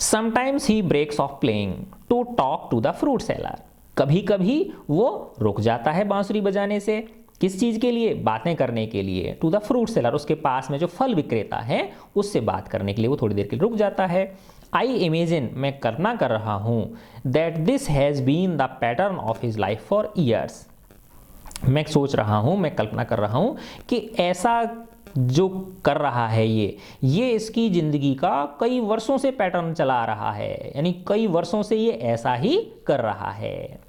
समटाइम्स ही breaks off playing to talk to the fruit seller, कभी कभी वो रुक जाता है बांसुरी बजाने से, किस चीज़ के लिए, बातें करने के लिए, टू द फ्रूट सेलर, उसके पास में जो फल विक्रेता है उससे बात करने के लिए वो थोड़ी देर के लिए रुक जाता है। आई इमेजिन, मैं कल्पना कर रहा हूँ, that this has been the pattern of his life for years, मैं सोच रहा हूँ, मैं कल्पना कर रहा हूँ कि ऐसा जो कर रहा है ये इसकी ज़िंदगी का कई वर्षों से पैटर्न चला आ रहा है, यानी कई वर्षों से ये ऐसा ही कर रहा है।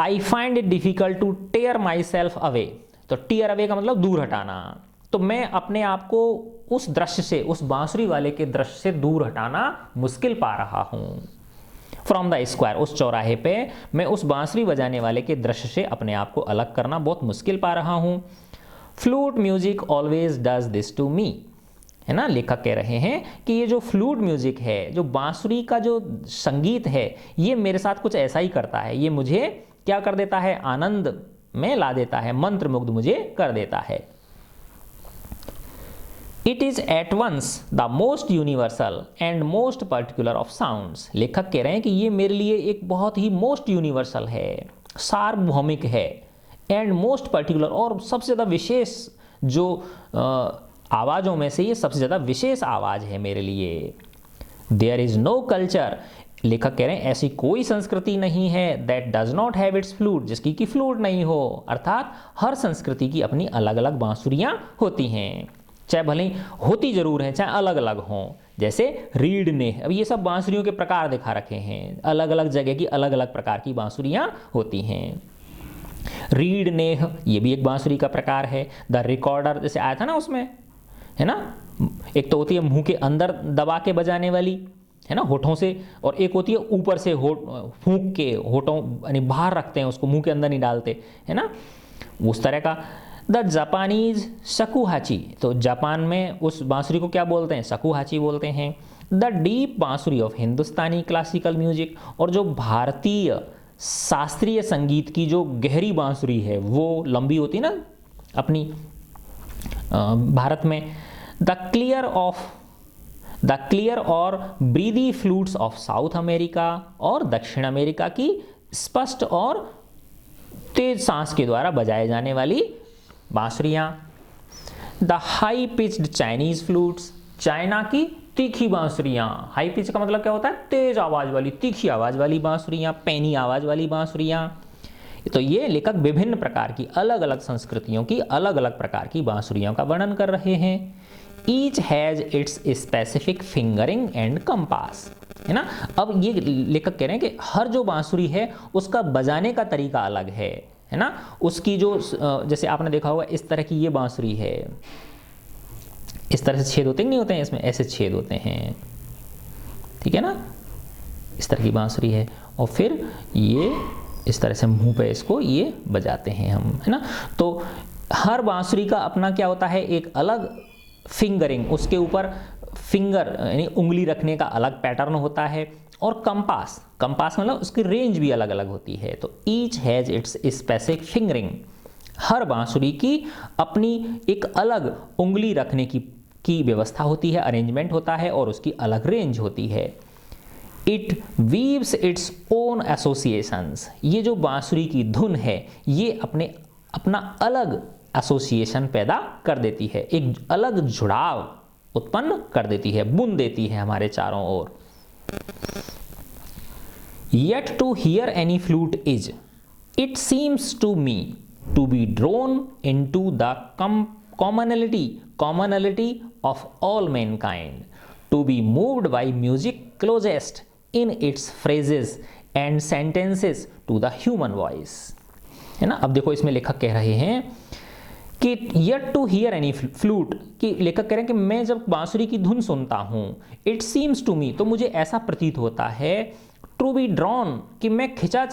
I find it difficult to tear myself away, तो टेयर अवे का मतलब दूर हटाना, तो मैं अपने आप को उस दृश्य से, उस बांसुरी वाले के दृश्य से दूर हटाना मुश्किल पा रहा हूँ। फ्रॉम द स्क्वायर, उस चौराहे पे मैं उस बांसुरी बजाने वाले के दृश्य से अपने आप को अलग करना बहुत मुश्किल पा रहा हूँ। Flute music always does this to me, है ना, लेखक कह रहे हैं कि ये जो फ्लूट म्यूजिक है, जो बांसुरी का जो संगीत है, ये मेरे साथ कुछ ऐसा ही करता है, ये मुझे क्या कर देता है, आनंद में ला देता है, मंत्रमुग्ध मुझे कर देता है। It is at once the most universal and most particular of sounds, लेखक कह रहे हैं कि ये मेरे लिए एक बहुत ही मोस्ट यूनिवर्सल है, सार्वभौमिक है, एंड मोस्ट पर्टिकुलर, और सबसे ज़्यादा विशेष जो आवाज़ों में से ये सबसे ज़्यादा विशेष आवाज़ है मेरे लिए। देयर इज़ नो कल्चर, लेखक कह रहे हैं ऐसी कोई संस्कृति नहीं है, that does not have it's flute, जिसकी की फ्लूट नहीं हो, अर्थात हर संस्कृति की अपनी अलग अलग बांसुरियाँ होती हैं, चाहे भले ही होती जरूर हैं, चाहे अलग अलग हों। जैसे रीड ने, अब ये सब बांसुरियों के प्रकार दिखा रखे हैं, अलग अलग जगह की अलग अलग प्रकार की बांसुरियाँ होती हैं। रीड ने, ये भी एक बांसुरी का प्रकार है। द रिकॉर्डर, जैसे आया था ना उसमें, है ना, एक तो होती है मुंह के अंदर दबा के बजाने वाली, है ना, होठों से, और एक होती है ऊपर से फूंक के, होठों यानी बाहर रखते हैं उसको, मुंह के अंदर नहीं डालते, है ना, उस तरह का। द जापानीज शकुहाची, तो जापान में उस बांसुरी को क्या बोलते हैं, शकुहाची बोलते हैं। द डीप बांसुरी ऑफ हिंदुस्तानी क्लासिकल म्यूजिक, और जो भारतीय शास्त्रीय संगीत की जो गहरी बांसुरी है, वो लंबी होती ना अपनी भारत में। द क्लियर और ब्रीदी फ्लूट्स ऑफ साउथ अमेरिका, और दक्षिण अमेरिका की स्पष्ट और तेज सांस के द्वारा बजाए जाने वाली बांसुरियाँ। The high pitched Chinese flutes, China की तीखी बांसुरियाँ, हाई पिच का मतलब क्या होता है, तेज आवाज़ वाली, तीखी आवाज़ वाली बांसुरियाँ, पैनी आवाज़ वाली बांसुरियाँ। तो ये लेखक विभिन्न प्रकार की अलग अलग संस्कृतियों की अलग अलग प्रकार की बांसुरियों का वर्णन कर रहे हैं। Each has its specific fingering and compass, है ना। अब ये लेखक कह रहे हैं कि हर जो बांसुरी है उसका बजाने का तरीका अलग है ना। उसकी जो, जैसे आपने देखा होगा इस तरह की ये बांसुरी है, इस तरह से छेद होते नहीं होते हैं, इसमें ऐसे छेद होते हैं, ठीक है ना, इस तरह की बांसुरी है, और फिर ये इस तरह से मुंह पे इसको ये बजाते हैं हम, है ना। तो हर बांसुरी का अपना क्या होता है, एक अलग फिंगरिंग, उसके ऊपर फिंगर यानी उंगली रखने का अलग पैटर्न होता है, और कंपास मतलब उसकी रेंज भी अलग अलग होती है। तो each has its specific fingering हर बांसुरी की अपनी एक अलग उंगली रखने की व्यवस्था होती है, अरेंजमेंट होता है और उसकी अलग रेंज होती है। It weaves its own associations, ये जो बांसुरी की धुन है ये अपना अलग एसोसिएशन पैदा कर देती है, एक अलग जुड़ाव उत्पन्न कर देती है, बुन देती है हमारे चारों ओर। Yet to hear any flute is, it seems to me, to be drawn into the commonality of all mankind, to be moved by music closest in its phrases and sentences to the human voice, है ना। अब देखो इसमें लेखक कह रहे हैं कि yet to hear any flute, कि लेखक कह रहे हैं कि मैं जब बांसुरी की धुन सुनता हूँ, it seems to me, तो मुझे ऐसा प्रतीत होता है, टू बी ड्रॉन, कि मैं खिंचा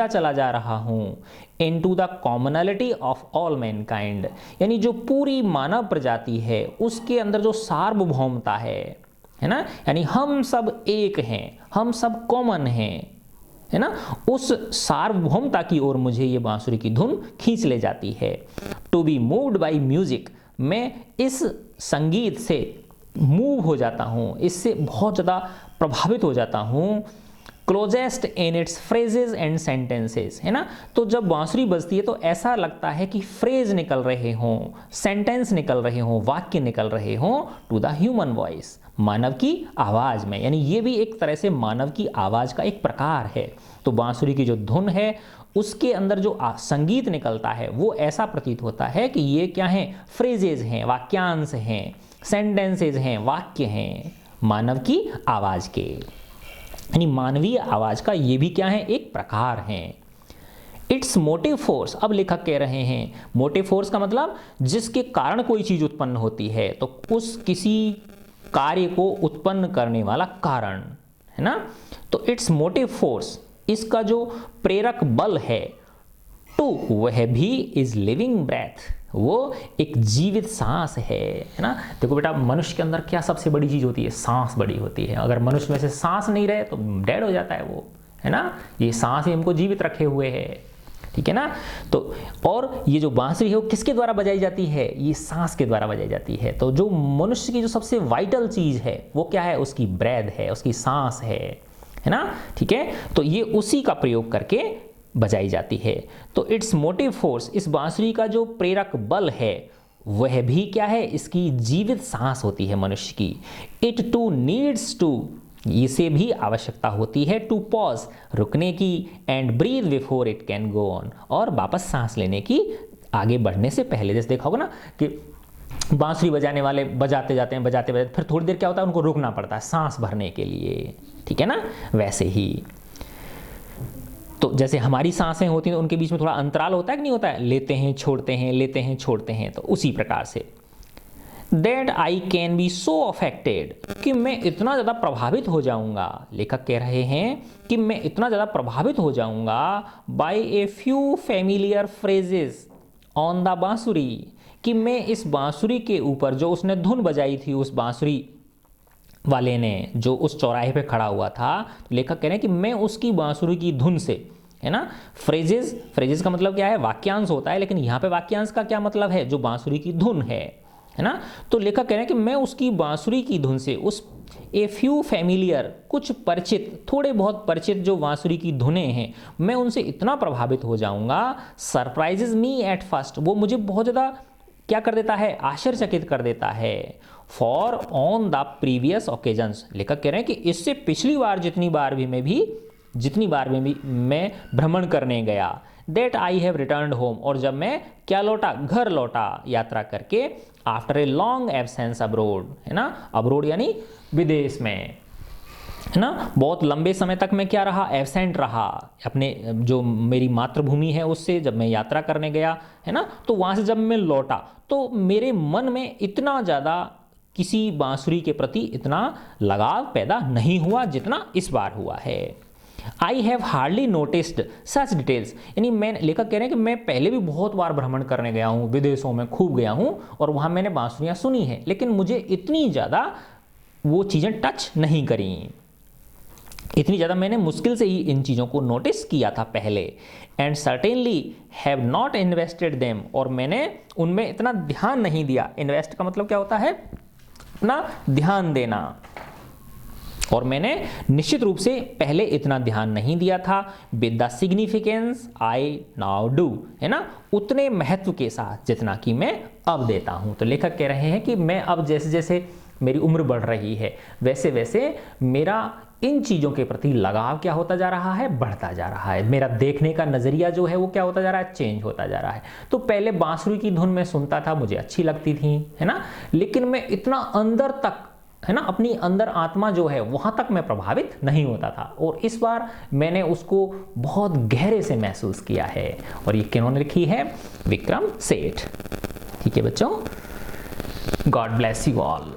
चला जा रहा हूँ, into the commonality of all Mankind, यानी जो पूरी मानव प्रजाति है उसके अंदर जो सार्वभौमता है ना, यानी हम सब एक हैं, हम सब कॉमन हैं, है ना, उस सार्वभौमता की ओर मुझे ये बांसुरी की धुन खींच ले जाती है। To be moved by music, मैं इस संगीत से मूव हो जाता हूँ, इससे बहुत ज़्यादा प्रभावित हो जाता हूँ। Closest in its phrases and sentences, है ना, तो जब बांसुरी बजती है तो ऐसा लगता है कि फ्रेज निकल रहे हों, सेंटेंस निकल रहे हों, वाक्य निकल रहे हों टू द ह्यूमन वॉइस, मानव की आवाज़ में, यानी ये भी एक तरह से मानव की आवाज़ का एक प्रकार है। तो बांसुरी की जो धुन है उसके अंदर जो संगीत निकलता है वो ऐसा प्रतीत होता है कि ये क्या हैं, फ्रेजेज हैं, वाक्यांश हैं, सेंटेंसेज हैं, वाक्य हैं मानव की आवाज़ के, यानी मानवीय आवाज़ का ये भी क्या है, एक प्रकार है। इट्स मोटिव फोर्स, अब लेखक कह रहे हैं मोटिव फोर्स का मतलब जिसके कारण कोई चीज़ उत्पन्न होती है, तो उस किसी कार्य को उत्पन्न करने वाला कारण, है ना। तो इट्स मोटिव फोर्स, इसका जो प्रेरक बल है, टू, वह भी इज लिविंग ब्रेथ, वो एक जीवित सांस है ना। देखो बेटा, मनुष्य के अंदर क्या सबसे बड़ी चीज़ होती है, सांस बड़ी होती है। अगर मनुष्य में से सांस नहीं रहे तो डेड हो जाता है वो, है ना। ये सांस ही हमको जीवित रखे हुए है, ठीक है ना। तो और ये जो बांसुरी है वो किसके द्वारा बजाई जाती है, ये सांस के द्वारा बजाई जाती है। तो जो मनुष्य की जो सबसे वाइटल चीज़ है वो क्या है, उसकी ब्रेथ है, उसकी सांस है ना, ठीक है। तो ये उसी का प्रयोग करके बजाई जाती है। तो इट्स मोटिव फोर्स, इस बांसुरी का जो प्रेरक बल है वह भी क्या है, इसकी जीवित सांस होती है मनुष्य की। इट टू नीड्स टू, इसे भी आवश्यकता होती है टू पॉज, रुकने की, and breathe before it can go on, और वापस सांस लेने की आगे बढ़ने से पहले। जैसे देखा होगा ना कि बांसुरी बजाने वाले बजाते जाते हैं, बजाते बजाते फिर थोड़ी देर क्या होता है, उनको रुकना पड़ता है सांस भरने के लिए, ठीक है ना। वैसे ही तो जैसे हमारी सांसें होती हैं उनके बीच में थोड़ा अंतराल होता है कि नहीं होता है, लेते हैं छोड़ते हैं, लेते हैं छोड़ते हैं, तो उसी प्रकार say that I can be so affected, कि मैं इतना ज़्यादा प्रभावित हो जाऊंगा, लेखक कह रहे हैं कि मैं इतना ज़्यादा प्रभावित हो जाऊंगा by a few familiar phrases on the bansuri, कि मैं इस बांसुरी के ऊपर जो उसने धुन बजाई थी, उस बांसुरी वाले ने जो उस चौराहे पे खड़ा हुआ था, तो लेखक कह रहे हैं कि मैं उसकी बांसुरी की धुन से, है ना, फ्रेजेस का मतलब क्या है, वाक्यांश होता है, लेकिन यहाँ पे वाक्यांश का क्या मतलब है, जो बांसुरी की धुन है ना। तो लेखक कह रहे हैं कि मैं उसकी बांसुरी की धुन से, उस ए फ्यू फैमिलियर, कुछ परिचित, थोड़े बहुत परिचित जो बांसुरी की धुनें हैं, मैं उनसे इतना प्रभावित हो जाऊंगा, सरप्राइजेज मी एट फर्स्ट, वो मुझे बहुत ज़्यादा क्या कर देता है, आश्चर्यचकित कर देता है। For on the previous occasions, लेखक कह रहे हैं कि इससे पिछली बार जितनी बार भी मैं भ्रमण करने गया, that I have returned home, और जब मैं क्या लौटा, घर लौटा यात्रा करके, after a long absence abroad, है ना, अब्रोड यानी विदेश में, है ना, बहुत लंबे समय तक मैं क्या रहा, एब्सेंट रहा, अपने जो मेरी मातृभूमि है उससे जब मैं यात्रा करने गया, है ना, तो वहाँ से जब मैं लौटा तो मेरे मन में इतना ज़्यादा किसी बांसुरी के प्रति इतना लगाव पैदा नहीं हुआ जितना इस बार हुआ है। I have hardly noticed such details, यानी मैं, लेखक कह रहे हैं कि मैं पहले भी बहुत बार भ्रमण करने गया हूँ, विदेशों में खूब गया हूँ और वहाँ मैंने बांसुरियाँ सुनी हैं, लेकिन मुझे इतनी ज़्यादा वो चीज़ें टच नहीं करी। इतनी ज़्यादा मैंने मुश्किल से ही इन चीज़ों को नोटिस किया था पहले। And certainly have not invested them, और मैंने उनमें इतना ध्यान नहीं दिया। इन्वेस्ट का मतलब क्या होता है? अपना ध्यान देना। और मैंने निश्चित रूप से पहले इतना ध्यान नहीं दिया था। With the significance I now do, है ना, उतने महत्व के साथ जितना कि मैं अब देता हूं। तो लेखक कह रहे हैं कि मैं अब जैसे जैसे मेरी उम्र बढ़ रही है वैसे वैसे मेरा इन चीज़ों के प्रति लगाव क्या होता जा रहा है? बढ़ता जा रहा है। मेरा देखने का नज़रिया जो है वो क्या होता जा रहा है? चेंज होता जा रहा है। तो पहले बांसुरी की धुन में सुनता था, मुझे अच्छी लगती थी, है ना, लेकिन मैं इतना अंदर तक, है ना, अपनी अंदर आत्मा जो है वहां तक मैं प्रभावित नहीं होता था। और इस बार मैंने उसको बहुत गहरे से महसूस किया है। और ये किन्होंने लिखी है? विक्रम सेठ। ठीक है बच्चों, गॉड ब्लेस यू ऑल।